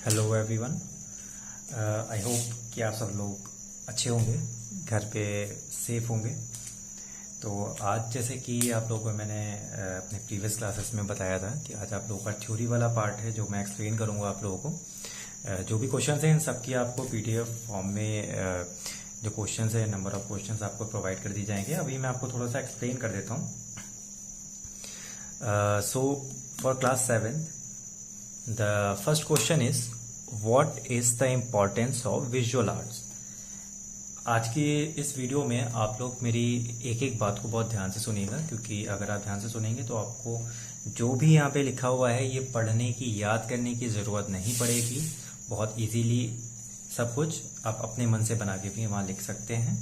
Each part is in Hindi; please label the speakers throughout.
Speaker 1: Hello everyone. आई होप कि आप सब लोग अच्छे होंगे, घर पे सेफ होंगे। तो आज जैसे कि आप लोगों को मैंने अपने प्रीवियस क्लासेस में बताया था कि आज आप लोगों का थ्योरी वाला पार्ट है जो मैं एक्सप्लेन करूंगा आप लोगों को। जो भी क्वेश्चंस हैं इन सबकी आपको पीडीएफ फॉर्म में जो क्वेश्चंस है, नंबर ऑफ क्वेश्चंस आपको प्रोवाइड कर दी जाएंगे। अभी मैं आपको थोड़ा सा एक्सप्लेन कर देता हूँ। So for class 7 the first question is what is the importance of visual arts। आज की इस वीडियो में आप लोग मेरी एक एक बात को बहुत ध्यान से सुनिएगा, क्योंकि अगर आप ध्यान से सुनेंगे तो आपको जो भी यहाँ पे लिखा हुआ है ये पढ़ने की, याद करने की ज़रूरत नहीं पड़ेगी। बहुत इजीली सब कुछ आप अपने मन से बना के भी वहाँ लिख सकते हैं।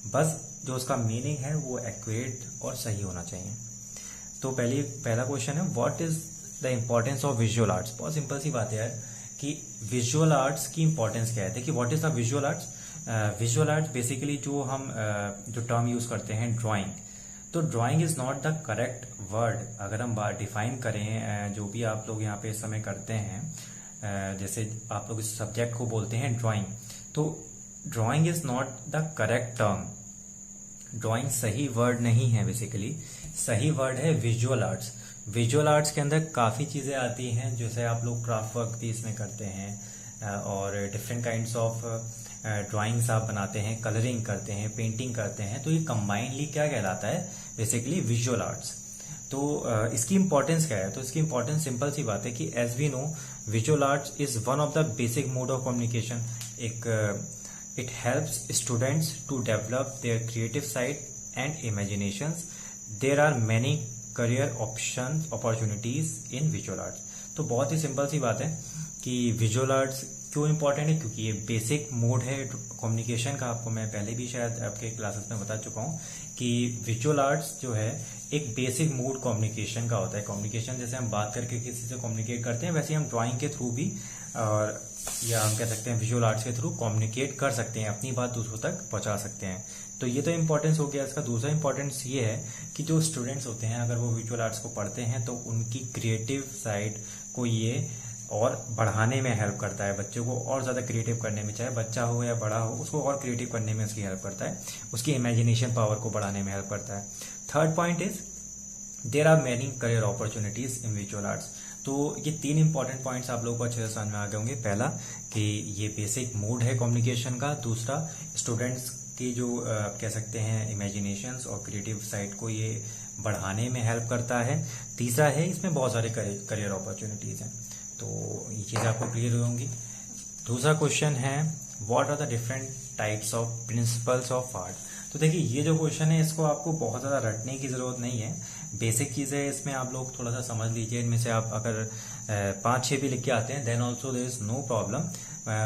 Speaker 1: बस जो उसका मीनिंग है वो एक्यूरेट और सही होना चाहिए। तो पहला क्वेश्चन है what is the importance of visual arts. बहुत सिंपल सी बात है यार कि विजुअल आर्ट्स की इंपॉर्टेंस क्या है। देखिए what is the visual arts. Visual arts basically जो हम जो टर्म यूज करते हैं ड्राइंग, तो drawing is not the correct word. अगर हम डिफाइन करें जो भी आप लोग यहाँ पे इस समय करते हैं, जैसे आप लोग इस सब्जेक्ट को बोलते हैं ड्राइंग, तो drawing is not the correct term. Drawing सही वर्ड नहीं है, बेसिकली सही वर्ड है विजुअल आर्ट्स। विजुअल आर्ट्स के अंदर काफ़ी चीज़ें आती हैं, जैसे आप लोग क्राफ्ट वर्क भी इसमें करते हैं और डिफरेंट काइंड्स ऑफ ड्राइंग्स आप बनाते हैं, कलरिंग करते हैं, पेंटिंग करते हैं। तो ये कंबाइंडली क्या कहलाता है, बेसिकली विजुअल आर्ट्स। तो इसकी इंपॉर्टेंस क्या है। तो इसकी इंपॉर्टेंस सिंपल सी बात है कि as we know visual arts is one of the basic mode of communication. It helps students to develop their creative side and imaginations. There are many career option opportunities in visual arts. तो बहुत ही सिंपल सी बात है कि विजुअल आर्ट्स क्यों इंपॉर्टेंट है, क्योंकि ये बेसिक मोड है कम्युनिकेशन का। आपको मैं पहले भी शायद आपके क्लासेस में बता चुका हूँ कि विजुअल आर्ट्स जो है एक बेसिक मोड कम्युनिकेशन का होता है। कम्युनिकेशन जैसे हम बात करके किसी से कम्युनिकेट करते हैं, वैसे हम ड्राइंग के थ्रू भी और या हम कह सकते हैं विजुअल आर्ट्स के थ्रू कम्युनिकेट कर सकते हैं, अपनी बात दूसरों तक पहुंचा सकते हैं। तो ये तो इम्पोर्टेंस हो गया। इसका दूसरा इम्पोर्टेंस ये है कि जो स्टूडेंट्स होते हैं अगर वो विजुअल आर्ट्स को पढ़ते हैं तो उनकी क्रिएटिव साइड को ये और बढ़ाने में हेल्प करता है। बच्चों को और ज़्यादा क्रिएटिव करने में, चाहे बच्चा हो या बड़ा हो, उसको और क्रिएटिव करने में उसकी हेल्प करता है, उसकी इमेजिनेशन पावर को बढ़ाने में हेल्प करता है। Third point is there are many career opportunities in visual arts. तो ये तीन इंपॉर्टेंट पॉइंट्स आप लोगों को अच्छे से समझ में आ गए होंगे। पहला कि ये बेसिक मोड है कम्युनिकेशन का। दूसरा, स्टूडेंट्स की जो आप कह सकते हैं इमेजिनेशंस और क्रिएटिव साइड को ये बढ़ाने में हेल्प करता है। तीसरा है इसमें बहुत सारे करियर अपॉर्चुनिटीज हैं। तो ये चीज़ आपको क्लियर होंगी। दूसरा क्वेश्चन है what are the different types of principles of art. तो देखिए ये जो क्वेश्चन है इसको आपको बहुत ज़्यादा रटने की ज़रूरत नहीं है। बेसिक चीज़ें इसमें आप लोग थोड़ा सा समझ लीजिए। इनमें से आप अगर 5-6 भी लिख के आते हैं then also there is no problem.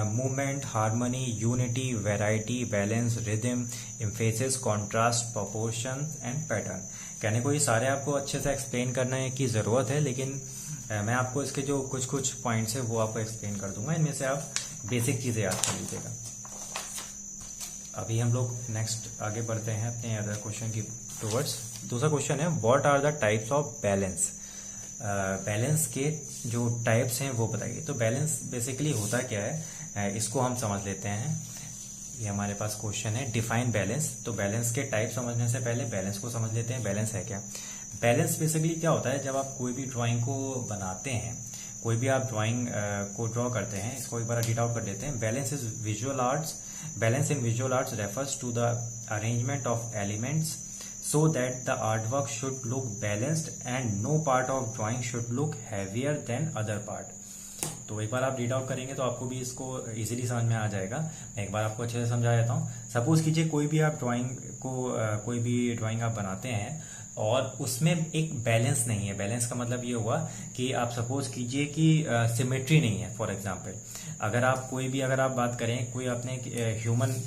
Speaker 1: Movement, harmony, unity, variety, balance, rhythm, emphasis, contrast, proportion and pattern. कहने को ये सारे आपको अच्छे से एक्सप्लेन करने की ज़रूरत है, लेकिन मैं आपको इसके जो कुछ कुछ पॉइंट्स है वो आपको एक्सप्लेन कर दूंगा। इनमें से आप बेसिक चीज़ें याद कर लीजिएगा। अभी हम लोग नेक्स्ट आगे बढ़ते हैं अपने अदर क्वेश्चन की टुवर्ड्स। दूसरा क्वेश्चन है what are the types of balance. Balance के जो टाइप्स हैं वो बताइए। तो बैलेंस बेसिकली होता क्या है, इसको हम समझ लेते हैं। ये हमारे पास क्वेश्चन है डिफाइन बैलेंस। तो बैलेंस के टाइप समझने से पहले बैलेंस को समझ लेते हैं। बैलेंस है क्या। बैलेंस बेसिकली क्या होता है, जब आप कोई भी ड्राइंग को बनाते हैं, कोई भी आप ड्राइंग को ड्रॉ करते हैं, इसको एक बार रीड आउट कर लेते हैं। Balance is visual arts. Balance in visual arts refers to the arrangement of elements so that the artwork should look balanced and no part of drawing should look heavier than other part। तो एक बार आप रीड आउट करेंगे तो आपको भी इसको इजीली समझ में आ जाएगा। मैं एक बार आपको अच्छे से समझा देता हूँ। सपोज कीजिए कोई भी आप ड्राइंग को कोई भी ड्राइंग आप बनाते हैं और उसमें एक बैलेंस नहीं है। बैलेंस का मतलब ये हुआ कि आप सपोज कीजिए कि सिमेट्री नहीं है। फॉर एग्जाम्पल अगर आप बात करें, कोई आपने ह्यूमन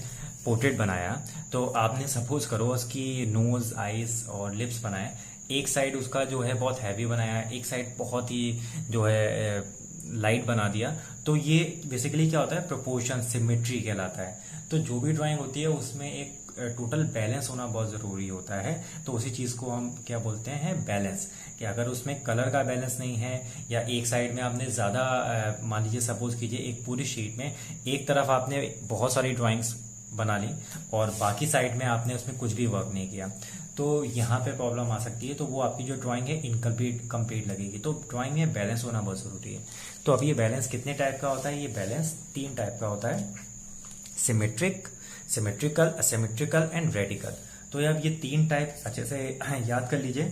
Speaker 1: पोर्ट्रेट बनाया, तो आपने सपोज करो उसकी नोज, आईज और लिप्स बनाए। एक साइड उसका जो है बहुत हैवी बनाया, एक साइड बहुत ही जो है लाइट बना दिया। तो ये बेसिकली क्या होता है, प्रोपोर्शन, सिमेट्री कहलाता है। तो जो भी ड्राइंग होती है उसमें एक टोटल बैलेंस होना बहुत जरूरी होता है। तो उसी चीज को हम क्या बोलते हैं, बैलेंस। कि अगर उसमें कलर का बैलेंस नहीं है या एक साइड में आपने ज्यादा मान लीजिए सपोज कीजिए एक पूरी शीट में एक तरफ आपने बहुत सारी ड्राइंग्स बना ली और बाकी साइड में आपने उसमें कुछ भी वर्क नहीं किया, तो यहाँ पे प्रॉब्लम आ सकती है। तो वो आपकी जो ड्राइंग है इनकम्प्लीट लगेगी। तो ड्राइंग में बैलेंस होना बहुत जरूरी है। तो अब ये बैलेंस कितने टाइप का होता है, ये बैलेंस 3 टाइप का होता है, symmetric, symmetrical, asymmetrical and radical. तो अब ये 3 टाइप अच्छे से याद कर लीजिए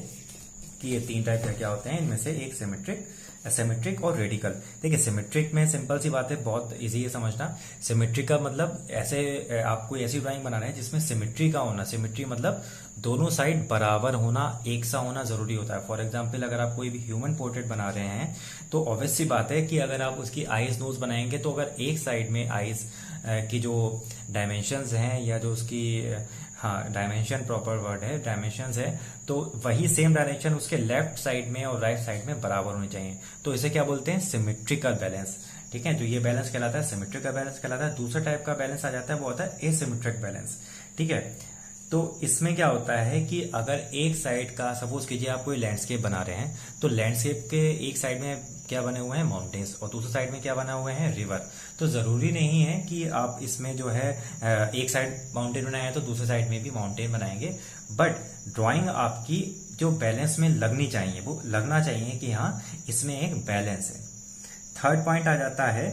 Speaker 1: कि ये 3 टाइप क्या होते हैं। इनमें से एक सिमेट्रिक, असिमेट्रिक और रेडिकल। देखिए सिमेट्रिक में सिंपल सी बात है, बहुत इजी है समझना। सिमेट्रिक का मतलब ऐसे आप कोई ऐसी ड्राइंग बना रहे हैं जिसमें सिमेट्री का होना, सिमेट्री मतलब दोनों साइड बराबर होना, एक सा होना जरूरी होता है। फॉर एग्जाम्पल अगर आप कोई भी ह्यूमन पोर्ट्रेट बना रहे हैं तो ऑब्वियस सी बात है कि अगर आप उसकी आईज नोज बनाएंगे तो अगर एक साइड में आईज की जो डायमेंशंस हैं या जो उसकी डायमेंशन प्रॉपर वर्ड है, डायमेंशंस है, तो वही सेम डायरेक्शन उसके लेफ्ट साइड में और राइट साइड में बराबर होनी चाहिए। तो इसे क्या बोलते हैं, सिमेट्रिकल बैलेंस। ठीक है, तो ये बैलेंस कहलाता है सिमेट्रिकल बैलेंस कहलाता है। दूसरा टाइप का बैलेंस आ जाता है, वो होता है एसिमेट्रिक बैलेंस। ठीक है, तो इसमें क्या होता है कि अगर एक साइड का सपोज कीजिए आप कोई लैंडस्केप बना रहे हैं, तो लैंडस्केप के एक साइड में क्या बने हुए हैं, माउंटेन्स, और दूसरे साइड में क्या बना हुए हैं, रिवर। तो जरूरी नहीं है कि आप इसमें जो है एक साइड माउंटेन बनाए तो दूसरे साइड में भी माउंटेन बनाएंगे, बट ड्राइंग आपकी जो बैलेंस में लगनी चाहिए वो लगना चाहिए कि हाँ इसमें एक बैलेंस है। थर्ड पॉइंट आ जाता है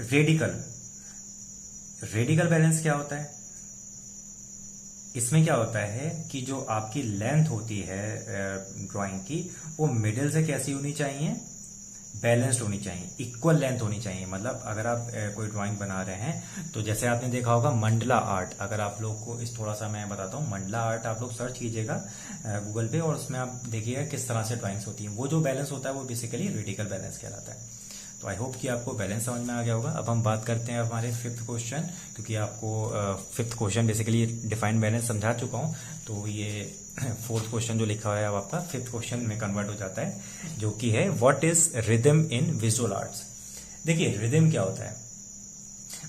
Speaker 1: रेडिकल। रेडिकल बैलेंस क्या होता है, इसमें क्या होता है कि जो आपकी लेंथ होती है ड्राइंग की, वो मिडिल से कैसी होनी चाहिए, बैलेंस्ड होनी चाहिए, इक्वल लेंथ होनी चाहिए। मतलब अगर आप कोई ड्राइंग बना रहे हैं तो जैसे आपने देखा होगा मंडला आर्ट, अगर आप लोग को इस थोड़ा सा मैं बताता हूँ, मंडला आर्ट आप लोग सर्च कीजिएगा गूगल पे और उसमें आप देखिएगा किस तरह से ड्राइंग्स होती हैं। वो जो बैलेंस होता है वो बेसिकली रेडिकल बैलेंस कहलाता है। तो आई होप कि आपको बैलेंस समझ में आ गया होगा। अब हम बात करते हैं हमारे 5th क्वेश्चन, क्योंकि आपको 5th question basically defined balance समझा चुका हूँ, तो ये 4th क्वेश्चन जो लिखा हुआ है अब आपका 5th क्वेश्चन में कन्वर्ट हो जाता है, जो कि है what is rhythm in visual arts. देखिए रिदम क्या होता है,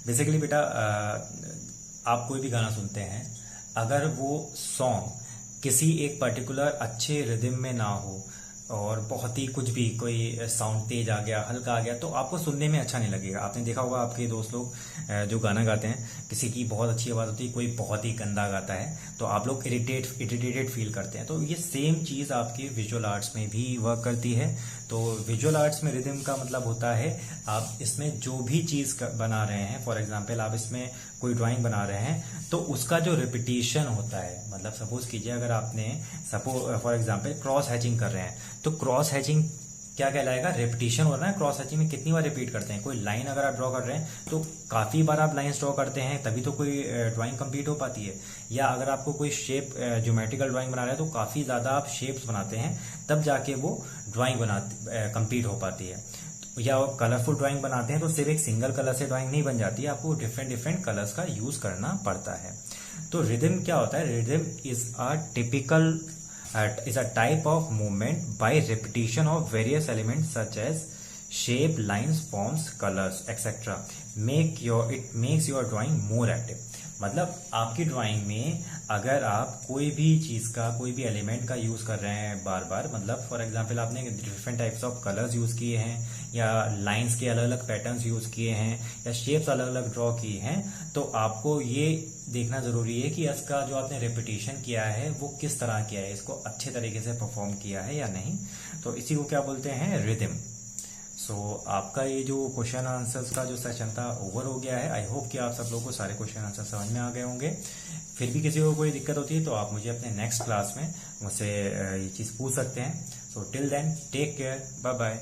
Speaker 1: बेसिकली बेटा आप कोई भी गाना सुनते हैं, अगर वो सॉन्ग किसी एक पर्टिकुलर अच्छे रिदम में ना हो और बहुत ही कुछ भी कोई साउंड तेज आ गया, हल्का आ गया, तो आपको सुनने में अच्छा नहीं लगेगा। आपने देखा होगा आपके दोस्त लोग जो गाना गाते हैं, किसी की बहुत अच्छी आवाज होती है, कोई बहुत ही गंदा गाता है, तो आप लोग इरिटेटेड फील करते हैं। तो ये सेम चीज आपके विजुअल आर्ट्स में भी वर्क करती है। तो विजुअल आर्ट्स में रिदम का मतलब होता है आप इसमें जो भी चीज बना रहे हैं, फॉर एग्जाम्पल आप इसमें कोई ड्राइंग बना रहे हैं तो उसका जो रिपीटिशन होता है, मतलब सपोज कीजिए अगर आपने फॉर एग्जाम्पल क्रॉस हैचिंग कर रहे हैं, तो क्रॉस हैचिंग क्या कहलाएगा, रेपिटेशन हो रहा है। क्रॉस हैचिंग में कितनी बार रिपीट करते हैं, कोई लाइन अगर आप ड्रॉ कर रहे हैं तो काफी बार आप लाइंस ड्रॉ करते हैं, तभी तो कोई ड्राइंग कंप्लीट हो पाती है। या अगर आपको कोई शेप ज्योमेट्रिकल ड्राइंग बना रहे हैं तो काफी ज्यादा आप शेप्स बनाते हैं, तब जाके वो ड्राइंग कंप्लीट हो पाती है। या कलरफुल ड्राइंग बनाते हैं तो सिर्फ एक सिंगल कलर से ड्राइंग नहीं बन जाती है, आपको डिफरेंट कलर्स का यूज करना पड़ता है। तो रिदम क्या होता है, rhythm is a type of movement by repetition of various elements such as shape, lines, forms, colors, etc. It makes your drawing more active. मतलब आपकी ड्राइंग में अगर आप कोई भी चीज का, कोई भी एलिमेंट का यूज कर रहे हैं बार बार, मतलब फॉर एग्जांपल आपने different types of colours use किए हैं या लाइंस के अलग अलग पैटर्न्स यूज किए हैं या शेप्स अलग अलग ड्रॉ किए हैं, तो आपको ये देखना जरूरी है कि इसका जो आपने रिपीटिशन किया है वो किस तरह किया है, इसको अच्छे तरीके से परफॉर्म किया है या नहीं। तो इसी को क्या बोलते हैं, रिदम। सो आपका ये जो क्वेश्चन आंसर्स का जो सेशन था ओवर हो गया है। आई होप कि आप सब लोगों को सारे क्वेश्चन आंसर समझ में आ गए होंगे। फिर भी किसी को कोई दिक्कत होती है तो आप मुझे अपने नेक्स्ट क्लास में मुझसे ये चीज़ पूछ सकते हैं। So till then take care, bye bye.